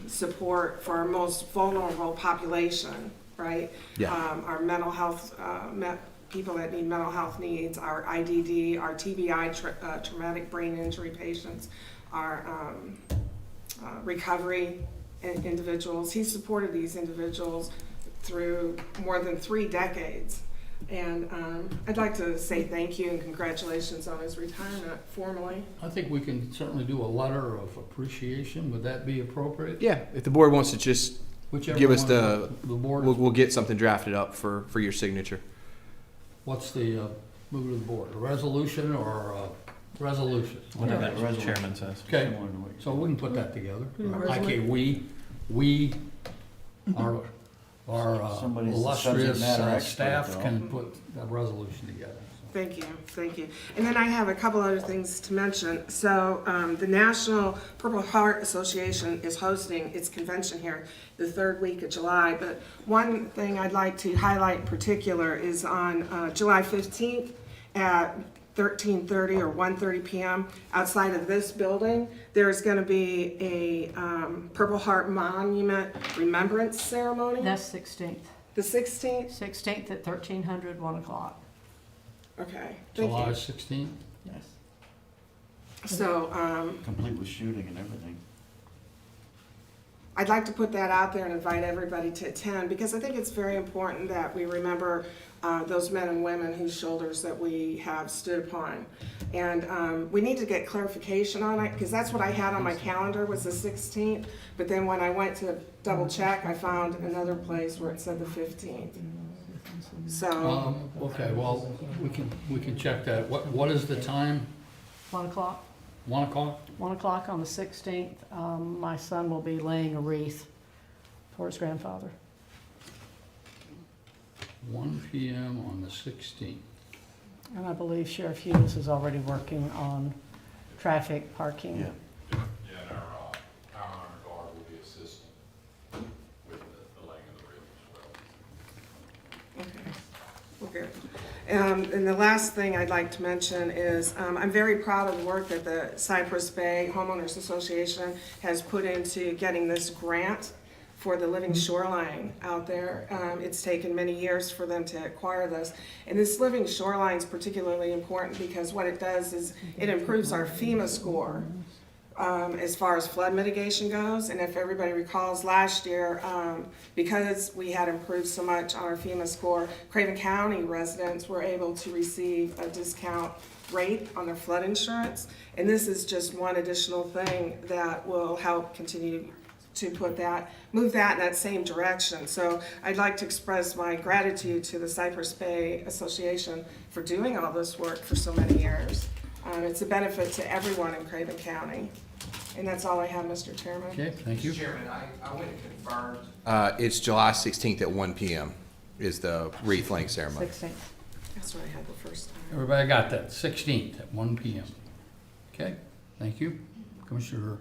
support for our most vulnerable population, right? Yeah. Our mental health people that need mental health needs, our IDD, our TBI, traumatic brain injury patients, our recovery individuals. He supported these individuals through more than 3 decades. And I'd like to say thank you and congratulations on his retirement formally. I think we can certainly do a letter of appreciation. Would that be appropriate? Yeah, if the board wants to just Whichever give us one the board. we'll get something drafted up for your signature. What's the move of the board? A resolution or a resolution? Whatever the chairman says. Okay, so we can put that together. Okay, we, our Somebody's illustrious subject matter expert, staff though. can put a resolution together. Thank you, thank you. And then I have a couple other things to mention. So the National Purple Heart Association is hosting its convention here the 3rd week of July. But one thing I'd like to highlight in particular is on July 15th at 13:30 or 1:30 p.m. outside of this building, there's going to be a Purple Heart Monument Remembrance Ceremony. That's 16th. The 16th? 16th at 1300, 1 o'clock. Okay, thank July you. 16th? Yes. So Complete with shooting and everything. I'd like to put that out there and invite everybody to attend, because I think it's very important that we remember those men and women whose shoulders that we have stood upon. And we need to get clarification on it, because that's what I had on my calendar was the 16th, but then when I went to double check, I found another place where it said the 15th. So, Okay, well, we can check that. What is the time? 1 o'clock. 1 o'clock? 1 o'clock on the 16th. My son will be laying a wreath for his grandfather. 1 PM on the 16th. And I believe Sheriff Hughes is already working on traffic, parking. Yeah. Yeah, and our honor guard will be assisting with the laying of the bridge as well. Okay, and the last thing I'd like to mention is, I'm very proud of the work that the Cypress Bay Homeowners Association has put into getting this grant for the living shoreline out there. It's taken many years for them to acquire this. And this living shoreline is particularly important because what it does is it improves our FEMA score as far as flood mitigation goes. And if everybody recalls last year, because we had improved so much on our FEMA score, Craven County residents were able to receive a discount rate on their flood insurance. And this is just one additional thing that will help continue to move that in that same direction. So I'd like to express my gratitude to the Cypress Bay Association for doing all this work for so many years. It's a benefit to everyone in Craven County. And that's all I have, Mr. Chairman. Okay, thank you. Chairman, I went and confirmed. It's July 16th at 1 PM is the wreath laying ceremony. 16th. That's what I had the first time. Everybody got that, 16th at 1 PM. Okay, thank you. Commissioner,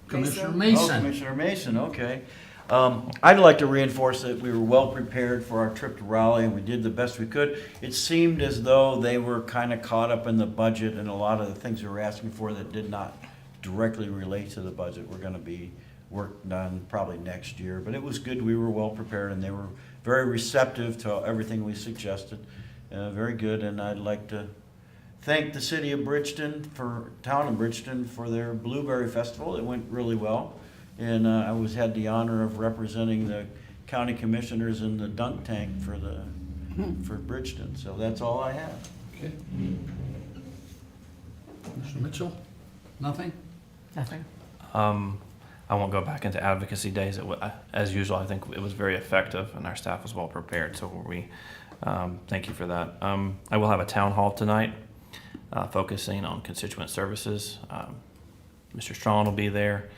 Commissioner Oh, Mason. Commissioner Mason, okay. I'd like to reinforce that we were well prepared for our trip to Raleigh, and we did the best we could. It seemed as though they were kind of caught up in the budget, and a lot of the things we were asking for that did not directly relate to the budget were going to be worked on probably next year. But it was good. We were well prepared, and they were very receptive to everything we suggested. Very good, and I'd like to thank the city of Bridgeton, town of Bridgeton, for their Blueberry Festival. It went really well. And I had the honor of representing the county commissioners in the dunk tank for Bridgeton. So that's all I have. Okay. Commissioner Mitchell, nothing? Nothing. I won't go back into advocacy days. As usual, I think it was very effective and our staff was well prepared, so we thank you for that. I will have a town hall tonight focusing on constituent services. Mr. Strong will be there.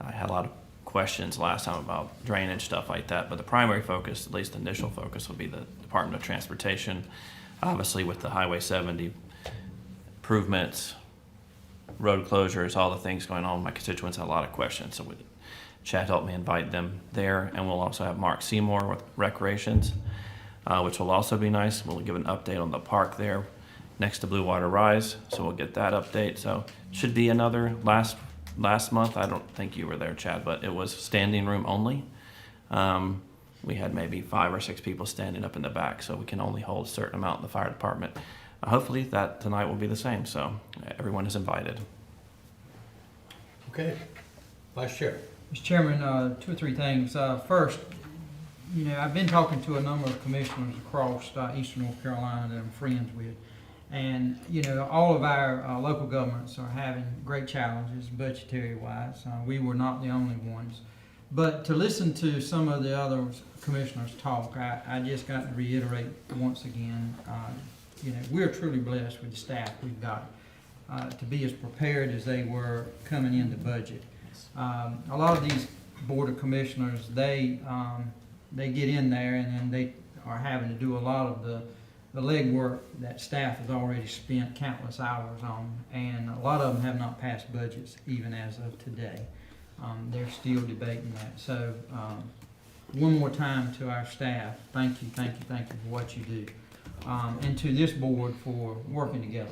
I had a lot of questions last time about drainage, stuff like that, but the primary focus, at least the initial focus, will be the Department of Transportation. Obviously with the Highway 70 improvements, road closures, all the things going on, my constituents had a lot of questions, so Chad helped me invite them there, and we'll also have Mark Seymour with Recreations, which will also be nice. We'll give an update on the park there next to Blue Water Rise, so we'll get that update. So should be another last month, I don't think you were there, Chad, but it was standing room only. We had maybe 5 or 6 people standing up in the back, so we can only hold a certain amount in the fire department. Hopefully that tonight will be the same, so everyone is invited. Okay. Vice Chair. Mr. Chairman, 2 or 3 things. First, I've been talking to a number of commissioners across eastern North Carolina that I'm friends with. And, all of our local governments are having great challenges budgetary-wise. We were not the only ones. But to listen to some of the other commissioners talk, I just got to reiterate once again, we're truly blessed with the staff we've got to be as prepared as they were coming into budget. A lot of these Board of Commissioners, they get in there and then they are having to do a lot of the legwork that staff has already spent countless hours on, and a lot of them have not passed budgets even as of today. They're still debating that. So one more time to our staff, thank you for what you do. And to this board for working together.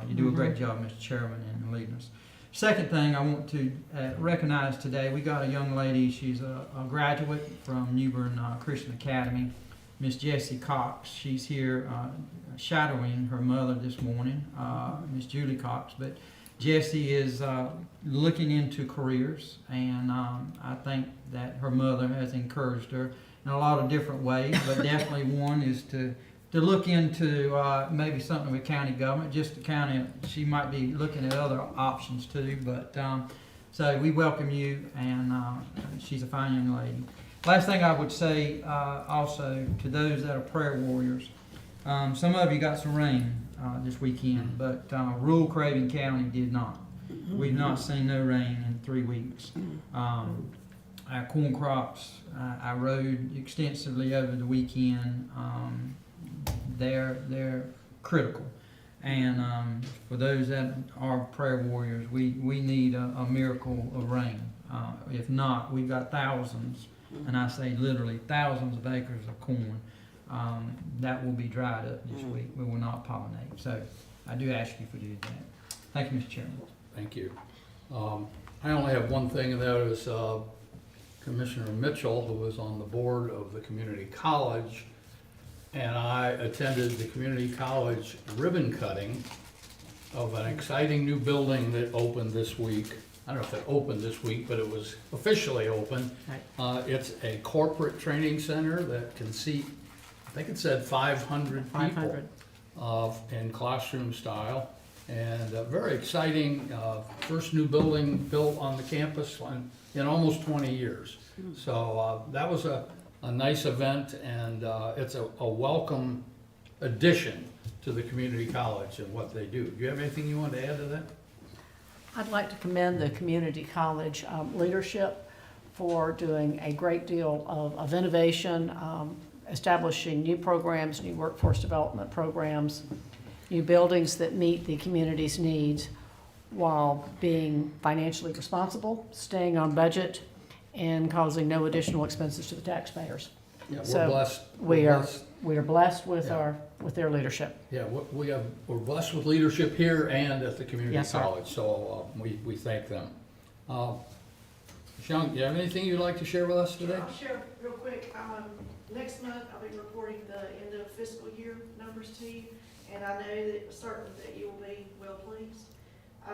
You do a great job, Mr. Chairman, in leading us. Second thing I want to recognize today, we got a young lady, she's a graduate from New Bern Christian Academy, Miss Jessie Cox. She's here shadowing her mother this morning, Miss Julie Cox. But Jessie is looking into careers, and I think that her mother has encouraged her in a lot of different ways, but definitely one is to look into maybe something with county government, just to kind of, she might be looking at other options too, but so we welcome you, and she's a fine young lady. Last thing I would say also to those that are prayer warriors, some of you got some rain this weekend, but rural Craven County did not. We've not seen no rain in 3 weeks. our corn crops, I rode extensively over the weekend. They're critical. And for those that are prayer warriors, we need a miracle of rain. If not, we've got thousands, and I say literally thousands of acres of corn that will be dried up this week. We will not pollinate. So I do ask you for doing that. Thank you, Mr. Chairman. Thank you. I only have one thing, and that is Commissioner Mitchell, who is on the board of the community college, and I attended the community college ribbon cutting of an exciting new building that opened this week. I don't know if it opened this week, but it was officially open. It's a corporate training center that can seat, I think it said 500 people. 500. In classroom style. And very exciting, first new building built on the campus in almost 20 years. So that was a nice event, and it's a welcome addition to the community college and what they do. Do you have anything you want to add to that? I'd like to commend the community college leadership for doing a great deal of innovation, establishing new programs, new workforce development programs, new buildings that meet the community's needs while being financially responsible, staying on budget, and causing no additional expenses to the taxpayers. Yeah, we're So blessed. we are blessed with with their leadership. Yeah, we're blessed with leadership here and at the community Yes, sir. college, so we thank them. Sean, do you have anything you'd like to share with us today? I'll share real quick. Next month, I'll be reporting the end of fiscal year numbers to you, and I know that certain that you will be well pleased. I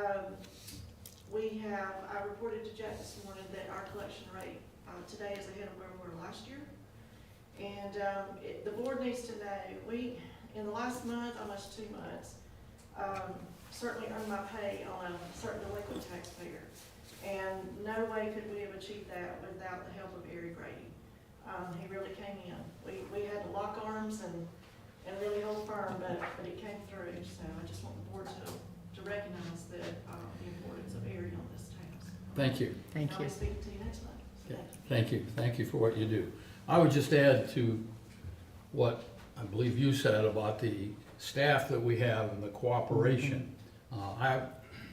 reported to Jack this morning that our collection rate today is ahead of where we were last year. And the board needs to know, in the last month, almost 2 months, certainly earned my pay on a certain delinquent taxpayer. And no way could we have achieved that without the help of Ari Grady. He really came in. We had to lock arms and really hold firm, but it came through. So I just want the board to recognize the importance of Ari on this task. Thank you. Thank I'll you. be speaking to you next month. Yeah, thank you. Thank you for what you do. I would just add to what I believe you said about the staff that we have and the cooperation. I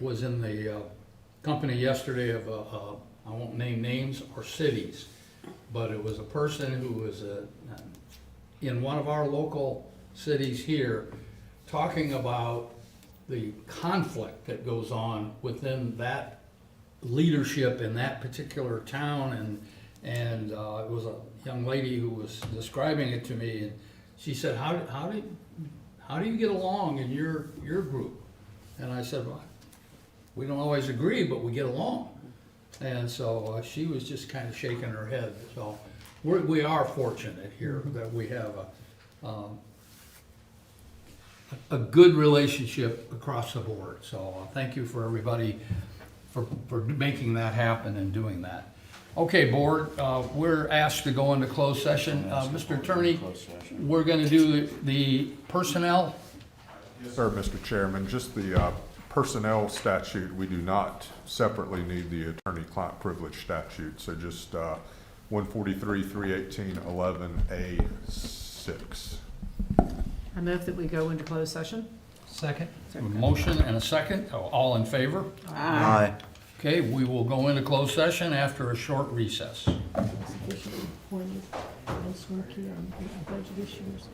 was in the company yesterday of I won't name names or cities, but it was a person who was in one of our local cities here talking about the conflict that goes on within that leadership in that particular town, and it was a young lady who was describing it to me, and she said, how do you get along in your group? And I said, well, we don't always agree, but we get along. And so she was just kind of shaking her head. So we are fortunate here that we have a good relationship across the board. So thank you for everybody for making that happen and doing that. Okay, board, we're asked to go into closed session. Mr. Attorney, we're going to do the personnel. Yes, sir, Mr. Chairman. Just the personnel statute, we do not separately need the attorney-client privilege statute. So just 143, 318, 11A6. I move that we go into closed session. Second. A motion and a second. All in favor? Aye. Okay, we will go into closed session after a short recess. Officially appointed as Snooki on budget issues.